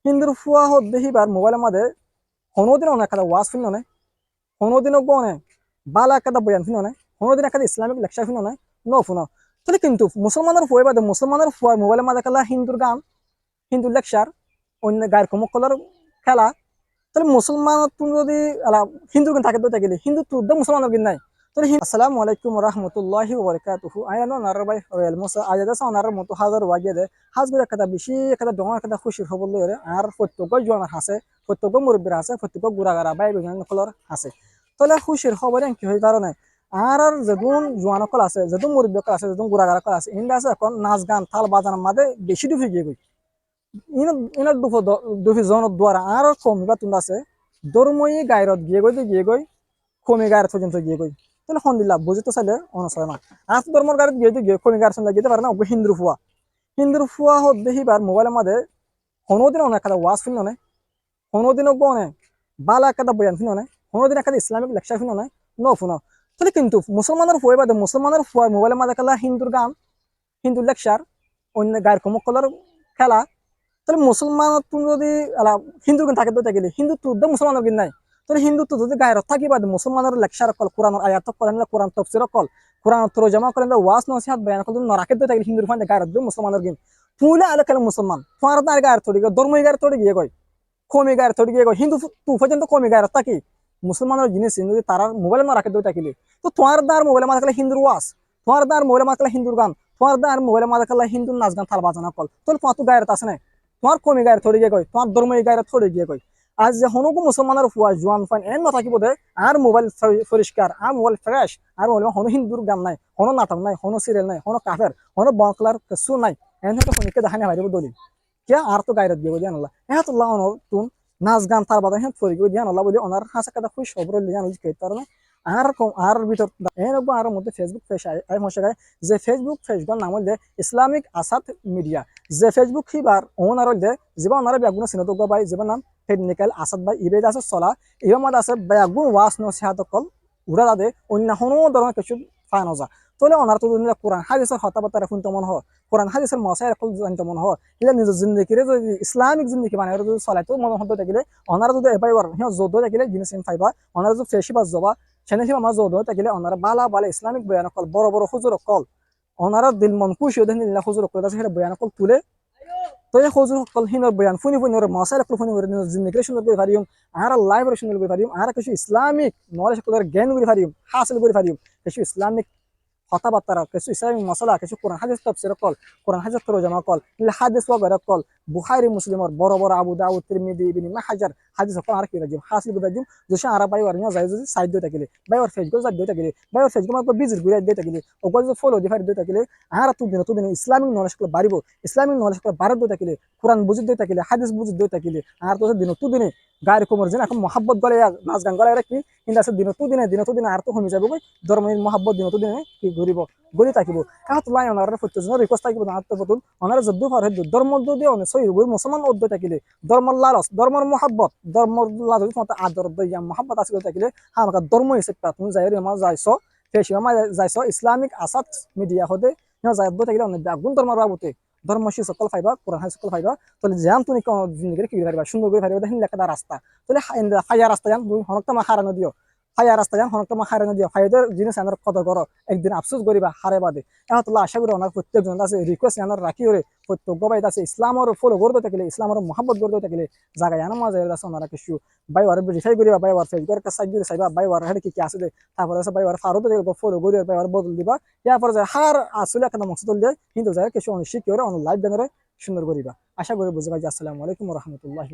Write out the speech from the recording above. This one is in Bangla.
হিন্দুর ফুয়া হত দেহিবার মোবাইলের মধ্যে কোনোদিন অনেক একটা ওয়াজ শুনো না, কোনোদিনও গনে বালা একটা বয়ান শুনো না, কোনোদিন একটা ইসলামিক লেকচার শুনো না, শুনো। তাহলে কিন্তু মুসলমানের ফুয়া বাদে মুসলমানের ফুয়া মোবাইলের মধ্যে খেলা হিন্দুর গান, হিন্দুর লেকচার, অন্য গায়ের কমকলার খেলা। তাহলে মুসলমান তুমি যদি হিন্দু থাকে তো গেলে হিন্দু তো মুসলমানের কিন্তু নাই। তাহলে আসসালামু আলাইকুম রহমতুল্লাহি ওবারাকাতুহু আয়ানো নারবাই ওয়াল মুসা আয়াদা সানার মতো হাজার ওয়াগে দে হাজগুর একটা বেশি একটা ডঙার একটা খুশির খবর লইরে আর প্রত্যেক জোয়ানের আছে, প্রত্যেক মুরব্বীর আছে, প্রত্যেক গুড়াগাড়া বাই বিভিন্ন কলর আছে। তাহলে খুশির খবর কি হয় কারণে আর যেদুন জোয়ান কল আছে, যেদুন মুরব্বী কল আছে, যেদুন গুড়াগাড়া কল আছে, ইন্ডা আছে এখন নাচ গান থাল বাজানোর মাঝে বেশি ডুবে গিয়ে গই ইনার দুফি জনের দ্বারা আর কমিবা তুন আছে দরমই গায়রত গিয়ে গই কমি গায়ের পর্যন্ত গিয়ে গই। তাহলে হন্দিল্লা বুঝতে চাইলে অনুসরণ না আর ধর্মর গাড়ি গিয়ে কমি গায়ের সঙ্গে গিয়ে পারে না হিন্দুর ফুয়া হত দেহিবার মোবাইলের মধ্যে কোনোদিন অনেক একটা ওয়াজ শুনো না, কোনোদিনও গনে বালা একটা বয়ান শুনো না, কোনোদিন একটা ইসলামিক লেকচার শুনো না, শুনো। তাহলে কিন্তু মুসলমানের ফুয়া বাদে মুসলমানের ফুয়া মোবাইলের মধ্যে খেলা হিন্দুর গান, হিন্দুর লেকচার, অন্য গায়ের কমকলার খেলা। তাহলে মুসলমান তুমি যদি হিন্দু থাকে তো গেলে হিন্দু তো মুসলমানের কিন্তু নাই। তাহলে হিন্দু তো যদি গায়ের থাকিবা মুসলমানের লেকচার কল কোরআনের আয়াত করেন কোরআন তফসির কল কোরআন তরজমা করেন ওয়াজ নসিহাত বয়ান কল নরাকে তো থাকলে হিন্দুর ফান্ডে গায়ের মুসলমানের কিন্তু তুইলে আলো খেলে মুসলমান তোমার তার গায়ের থড়ি ধর্মই গায়ের থড়ি গিয়ে গয় কমে গায়ের থড়ি গিয়ে গয় হিন্দু তু পর্যন্ত কমে গায়ের থাকি মুসলমানের জিনিস যদি তারা মোবাইলে নরাকে তো থাকিলে তো তোমার দার মোবাইলে মাঝে খেলে হিন্দুর ওয়াজ, তোমার দার মোবাইলে মাঝে খেলে হিন্দুর গান, তোমার দার মোবাইলে মাঝে খেলে হিন্দুর নাচ গান থাল বাজানা কল তাহলে তোমার তো গায়ের আছে না, তোমার কমি গায়ের থড়ি গিয়ে কয় তোমার ধর্ম গায়ের থড়ি গিয়ে কয়। আজ যে হনুকু মুসলমানের ফুয়া জোয়ান ফান এন নথাকিব দে আর মোবাইল পরিষ্কার আর মোবাইল ফ্রেশ আর মোবাইল হনো হিন্দুর গান নাই, হনো নাটক নাই, হনো সিরিয়াল নাই, হনো কাফের, হনো বংকলার কিছু নাই। এন হয়তো হনিকে দেখানি হারিব দলিল কে আর তো গায়ের দিয়ে দিয়ান আল্লাহ এত আল্লাহ অনর তুন নাচ গান তার বাদা হ্যাঁ ফরি দিয়ান আল্লাহ বলি অনার হাসা কথা খুব সবর দিয়ান উজ কে তার আর কম আর ভিতর এন আর মধ্যে ফেসবুক পেজ আই মশা যে ফেসবুক পেজটার নাম হল ইসলামিক আসাদ মিডিয়া। যে ফেসবুক হিবার ওনার দে যেবা ওনারা ব্যাগুন সিনতো বাই যেবা নাম টেকনিক্যাল আসাদ ভাই ইবেদ আছে চলা এবার মাদ আছে ব্যাগুন ওয়াস নসিহাত কল উড়া দে অন্য কোনো ধরনের কিছু ফান যা তাহলে ওনার তো কোরআন হাদিসের হতাবার্তা শুনতে মন হয়, কোরআন হাদিসের মশাই এখন জানতে মন হয়, এটা নিজের জিন্দগিরে যদি ইসলামিক জিন্দগি মানে যদি চলাইতো মন হতে থাকিলে ওনারা যদি এবার যোদ্ধ থাকিলে জিনিস পাইবা ওনারা যদি ফেসিবাস যাবা সেনে আমার যোদ্ধ থাকিলে ওনারা বালা বালা ইসলামিক বয়ান কল বড় বড় হুজুর কল ওনারা দিল মন খুশি হয়ে দিন হুজুর কল সেটা বয়ান কল তুলে তো এই হুজুর কল হিনর বয়ান ফুনি ফুনি ওর মশাই ফুনি ওর জিন্দগিরে সুন্দর করে পারিম আর লাইভ সুন্দর করে পারিম আর কিছু ইসলামিক নলেজ জ্ঞান করে পারিম হাসিল করে পারিম কিছু ইসলামিক কথাবার্তা কিছু ইসলামিক মশলা কিছু কোরআন হাদিস তাফসীর কল কোরআন হাদিস তরজমা কল হাদিস ওয়াগারা কল বুখারী মুসলিমর বড় বড় আবু দাউদ তিরমিজি ইবনে মাজাহ হাদিস কল আর কি রাজিম হাসিল বুদাজিম যদি আর বাই ওয়ার নিয়া যায় যদি সাইড দিতে থাকিলে বাই ওর ফেসবুক সাইড দিতে থাকিলে বাই ওর ফেসবুক মত বিজির গুড়া দিতে থাকিলে ও কল যে ফলো দিতে থাকিলে আর তুই দিন ইসলামিক নলেজ কল বাড়িব ইসলামিক নলেজ কল বাড়ার দিতে থাকিলে কোরআন বুঝি দিতে থাকিলে হাদিস বুঝি দিতে থাকিলে আর তো দিনে গায়ের কোমর যেন এখন মহাব্বত গলে নাচ গান গলে কি কিন্তু আছে দিন তো দিনে আর তো কমে যাবো ধর্মের মহাব্বত দিন তো দিনে কি ঘুরিব গলি থাকিব কাহাতুল্লাহ ওনার প্রত্যেকজনের রিকোয়েস্ট থাকিব না আত্মপতুন ওনারা যদ্দু পারে ধর্ম যদি অনেক সহি মুসলমান অধ্য থাকিলে ধর্মর লালস ধর্মর মহাব্বত ধর্মর লালস তোমার আদর দইয়া মহাব্বত আছে থাকিলে হ্যাঁ আমাকে ধর্ম হিসেবে তুমি যাই আমার যাইছ ফেসি আমার যাইছ ইসলামিক আসাদ মিডিয়া হতে যাই থাকিলে অনেক আগুন ধর্মের বাবুতে ধর্ম সে সকল ফাইবা কোরআন হাই সকল ফাইবা তাহলে যান তুমি জিন্দগি কি পারিবা সুন্দর করে পারিবা দেখেন লেখা রাস্তা তাহলে ফাইয়া রাস্তা যান তুমি হনকটা মা হারানো দিও ফাইয়া রাস্তা যান হনকটা মা হারানো দিও ফাইদের জিনিস আনার কদর করো একদিন আফসোস করিবা হারে বাদে এতলা আশা করি ওনার প্রত্যেকজন আছে রিকোয়েস্ট আনার রাখি ওরে প্রত্যেক বাইত আছে ইসলামের ফলো করতে থাকলে ইসলামের মহাব্বত করতে থাকলে জায়গায় আনা মাঝে আছে ওনারা কিছু বাই ওয়ার ভেরিফাই করিবা বাই ওয়ার ফেসবুক একটা সাইড দিয়ে চাইবা বাই ওয়ার হেডে কি আছে তারপরে আছে বাই ওয়ার ফারুদ ফলো করিবা বাই ওয়ার বদল দিবা ইয়ারপরে যে হার আসলে একটা মকসদ দিয়ে কিন্তু যায় কিছু অনেক শিখে ওরা অনেক লাইভ দেন সুন্দর করিবা আশা করি বুঝে পাই। আসসালামু আলাইকুম রহমতুল্লাহ।